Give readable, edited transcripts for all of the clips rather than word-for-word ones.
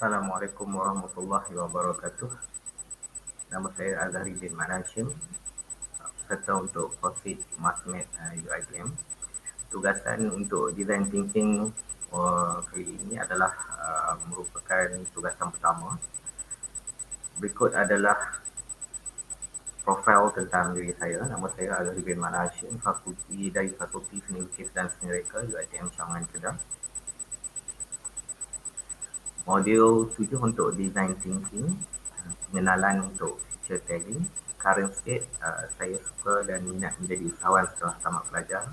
Assalamualaikum warahmatullahi wabarakatuh. Nama saya Azhari bin Manashim, peserta untuk Profit Mathmat UiTM. Tugasan untuk Design Thinking kali ini adalah merupakan tugasan pertama. Berikut adalah profil tentang diri saya. Nama saya Azhari bin Manashim, dari Fakulti Seni Lukis dan Seni Reka UiTM Cawangan Kedah. Modul 7 untuk Design Thinking, pengenalan untuk feature tagging. Current state, saya suka dan minat menjadi usahawan setelah tamat pelajar.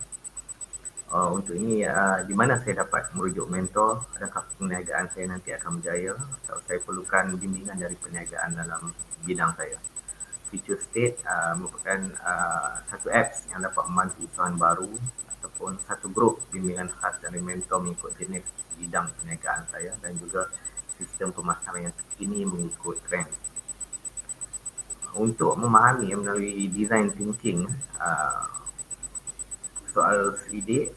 Untuk ini, di mana saya dapat merujuk mentor, adakah perniagaan saya nanti akan berjaya atau saya perlukan bimbingan dari perniagaan dalam bidang saya. Future State merupakan satu apps yang dapat membantu usahawan baru ataupun satu grup bimbingan khas dari mentor mengikut jenis bidang perniagaan saya dan juga sistem pemasaran yang terkini mengikut trend. Untuk memahami melalui design thinking, soal selidik,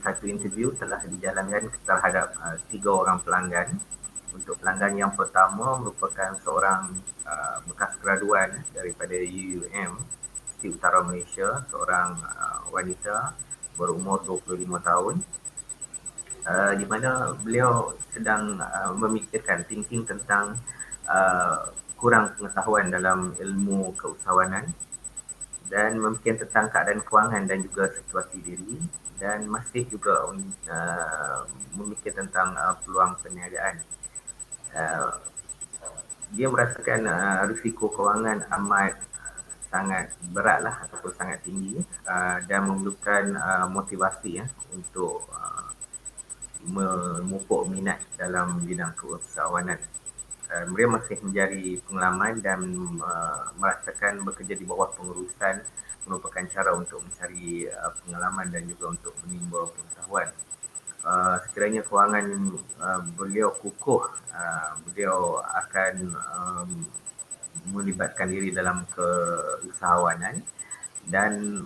satu interview telah dijalankan terhadap 3 orang pelanggan. Untuk pelanggan yang pertama merupakan seorang bekas graduan daripada UUM di Utara Malaysia, seorang wanita berumur 25 tahun, di mana beliau sedang memikirkan thinking tentang kurang pengetahuan dalam ilmu keusahawanan dan memikirkan tentang keadaan kewangan dan juga situasi diri dan masih juga memikir tentang peluang perniagaan. Dia merasakan risiko kewangan amat sangat beratlah ataupun sangat tinggi dan memerlukan motivasi untuk memupuk minat dalam bidang keusahawanan. Beliau masih mencari pengalaman dan merasakan bekerja di bawah pengurusan merupakan cara untuk mencari pengalaman dan juga untuk menimba pengetahuan. Sekiranya kewangan beliau kukuh, beliau akan melibatkan diri dalam keusahawanan dan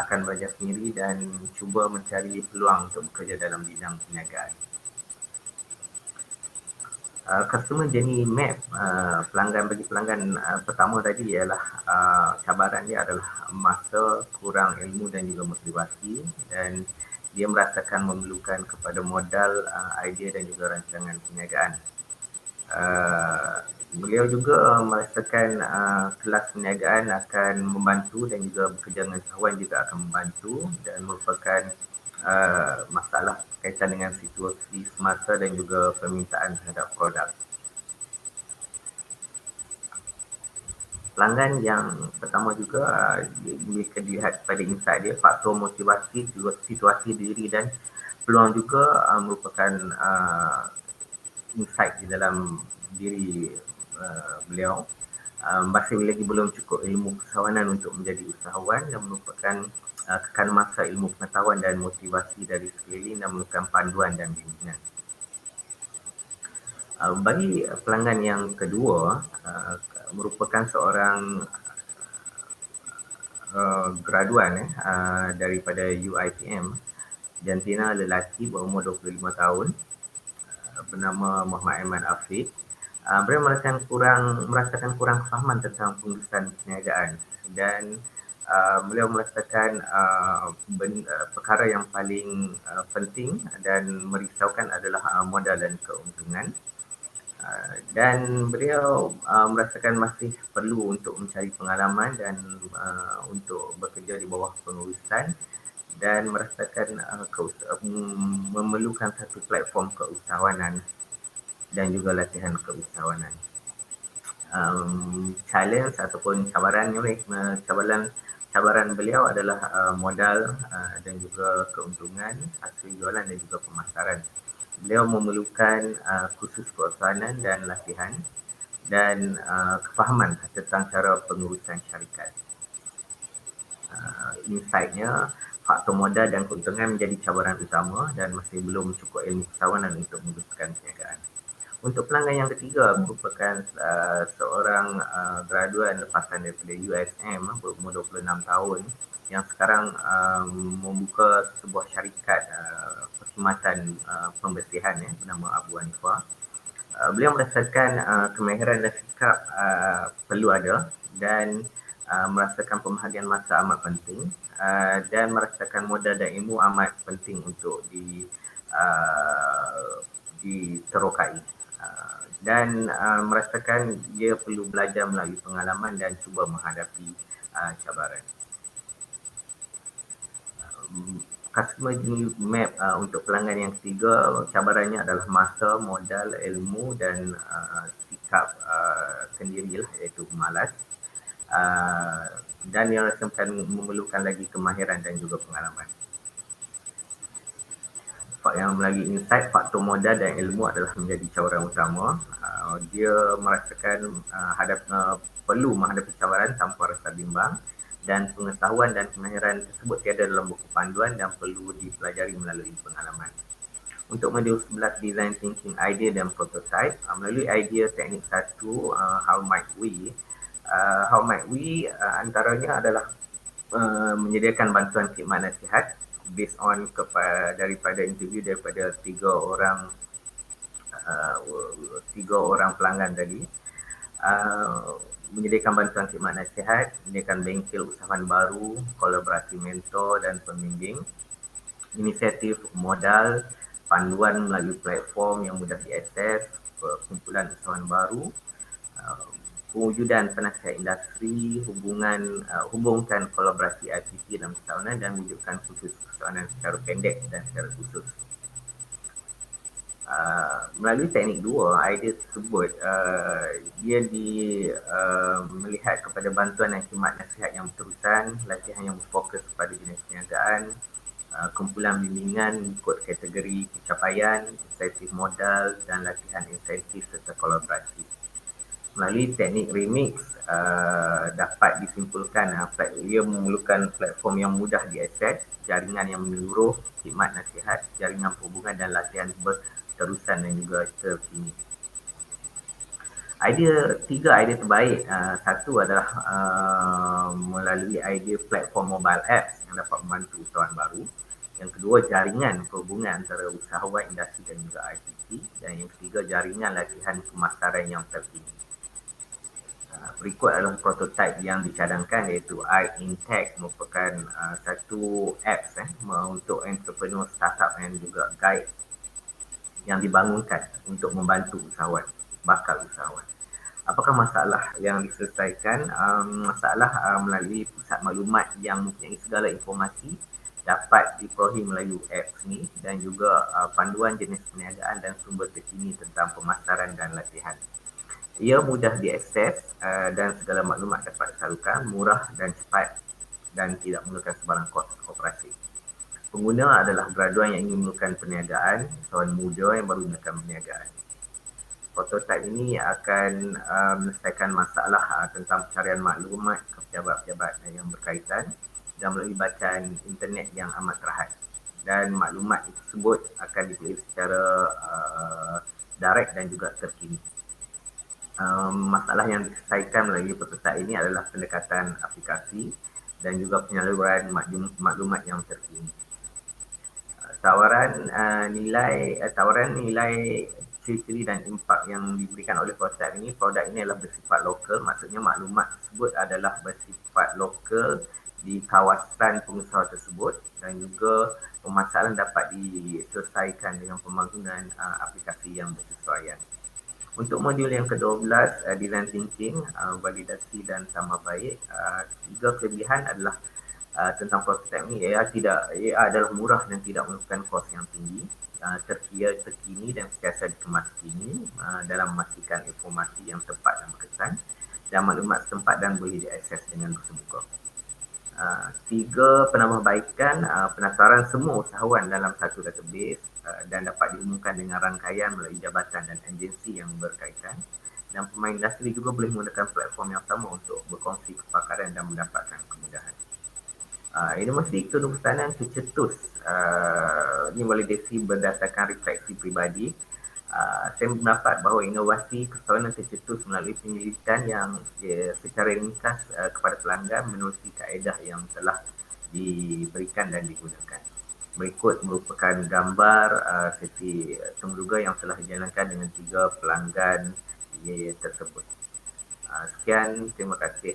akan belajar sendiri dan cuba mencari peluang untuk bekerja dalam bidang perniagaan. Customer journey map bagi pelanggan pertama tadi ialah cabaran dia adalah masa, kurang ilmu dan juga motivasi, dan dia merasakan memerlukan kepada modal, idea dan juga rancangan perniagaan. Beliau juga merasakan kelas perniagaan akan membantu dan juga bekerja dengan usahawan juga akan membantu dan merupakan masalah kaitan dengan situasi semasa dan juga permintaan terhadap produk. Pelanggan yang pertama juga jika dilihat pada insight dia, faktor motivasi, situasi diri dan peluang juga merupakan insight di dalam diri beliau. Masih lagi belum cukup ilmu keusahawanan untuk menjadi usahawan dan merupakan kekan masa ilmu pengetahuan dan motivasi dari sekeliling dan memerlukan panduan dan bimbingan. Bagi pelanggan yang kedua, merupakan seorang graduan daripada UiTM, jantina lelaki berumur 25 tahun, bernama Muhammad Aiman Afiq. Beliau merasakan kurang kefahaman tentang pengurusan perniagaan dan beliau merasakan perkara yang paling penting dan merisaukan adalah modal dan keuntungan. Dan beliau merasakan masih perlu untuk mencari pengalaman dan untuk bekerja di bawah pengurusan dan merasakan memerlukan satu platform keusahawanan dan juga latihan keusahawanan. Challenge ataupun cabaran beliau adalah modal dan juga keuntungan, hasil jualan dan juga pemasaran. Beliau memerlukan kursus keusahawanan dan latihan dan kefahaman tentang cara pengurusan syarikat. Insight-nya, faktor modal dan keuntungan menjadi cabaran utama dan masih belum cukup ilmu keusahawanan untuk menguruskan perniagaan. Untuk pelanggan yang ketiga merupakan seorang graduan lepasan daripada USM berumur 26 tahun yang sekarang membuka sebuah syarikat perkhidmatan pembersihan bernama Abu Hanifah. Beliau merasakan kemahiran dan sikap perlu ada dan merasakan pembahagian masa amat penting dan merasakan modal dan ilmu amat penting untuk diterokai. Dan merasakan dia perlu belajar melalui pengalaman dan cuba menghadapi cabaran. Customer journey map untuk pelanggan yang ketiga, cabarannya adalah masa, modal, ilmu dan sikap sendirilah, iaitu malas. Dan yang rasakan memerlukan lagi kemahiran dan juga pengalaman. Yang lagi insight, faktor modal dan ilmu adalah menjadi cabaran utama. Dia merasakan perlu menghadapi cabaran tanpa rasa bimbang dan pengetahuan dan kemahiran tersebut tiada dalam buku panduan dan perlu dipelajari melalui pengalaman. Untuk modul 11 design thinking, idea dan prototype, melalui idea teknik 1, how might we antaranya adalah menyediakan bantuan khidmat nasihat based on daripada interview daripada tiga orang pelanggan tadi. Menyediakan bantuan khidmat nasihat, menyediakan bengkel usahawan baru, kolaborasi mentor dan pembimbing, inisiatif modal, panduan melalui platform yang mudah diakses, kumpulan usahawan baru, pewujudan penasihat industri, hubungkan kolaborasi IPT dalam pertahunan dan wujudkan khusus persoalan secara pendek dan secara khusus. Melalui teknik 2, idea tersebut dia melihat kepada bantuan dan khidmat nasihat yang berterusan, latihan yang berfokus pada jenis perniagaan, kumpulan bimbingan ikut kategori pencapaian, insentif modal dan latihan insentif serta kolaborasi. Melalui teknik remix dapat disimpulkan ia memerlukan platform yang mudah diakses, jaringan yang menyeluruh, khidmat nasihat, jaringan perhubungan dan latihan berterusan dan juga terkini. Tiga idea terbaik, satu adalah melalui idea platform mobile apps yang dapat membantu usahawan baru. Yang kedua, jaringan perhubungan antara usahawan, industri dan juga ICT. Dan yang ketiga, jaringan latihan pemasaran yang terkini. Berikut adalah prototype yang dicadangkan, iaitu iIntech, merupakan satu apps untuk entrepreneur, startup dan juga guide yang dibangunkan untuk membantu usahawan, bakal usahawan. Apakah masalah yang diselesaikan? Masalah melalui pusat maklumat yang mempunyai segala informasi dapat diperolehi melalui apps ni dan juga panduan jenis perniagaan dan sumber terkini tentang pemasaran dan latihan. Ia mudah diakses dan segala maklumat dapat disalurkan, murah dan cepat dan tidak memerlukan sebarang kos operasi. Pengguna adalah graduan yang ingin melakukan perniagaan, usahawan muda yang baru melakukan perniagaan. Prototype ini akan menyelesaikan masalah tentang pencarian maklumat ke pejabat-pejabat yang berkaitan dan melalui bacaan internet yang amat terhad. Dan maklumat tersebut akan dipilih secara direct dan juga terkini. Masalah yang diselesaikan melalui prototype ini adalah pendekatan aplikasi dan juga penyaluran maklumat yang terkini. Tawaran nilai ciri-ciri dan impak yang diberikan oleh produk ini adalah bersifat lokal, maksudnya maklumat tersebut adalah bersifat lokal di kawasan pengusaha tersebut dan juga permasalahan dapat diselesaikan dengan pembangunan aplikasi yang bersesuaian. Untuk modul yang ke-12, design thinking, validasi dan tambah baik, tiga kelebihan adalah tentang prototype ini. Ia adalah murah dan tidak memerlukan kos yang tinggi, terkini dan sentiasa dikemas kini dalam memastikan informasi yang tepat dan berkesan dan maklumat setempat dan boleh diakses dengan terbuka. Tiga, penambahbaikan penasaran semua usahawan dalam satu database dan dapat diumumkan dengan rangkaian melalui jabatan dan agensi yang berkaitan, dan pemain industri juga boleh menggunakan platform yang sama untuk berkongsi kepakaran dan mendapatkan kemudahan. Inovasi ekonomi pertahanan tercetus. Ini validasi berdasarkan refleksi pribadi. Saya berpendapat bahawa inovasi pertahanan tercetus melalui penyelidikan yang secara ringkas kepada pelanggan menerusi kaedah yang telah diberikan dan digunakan. berikut merupakan gambar sesi temuduga yang telah dijalankan dengan 3 pelanggan tersebut. Sekian, terima kasih.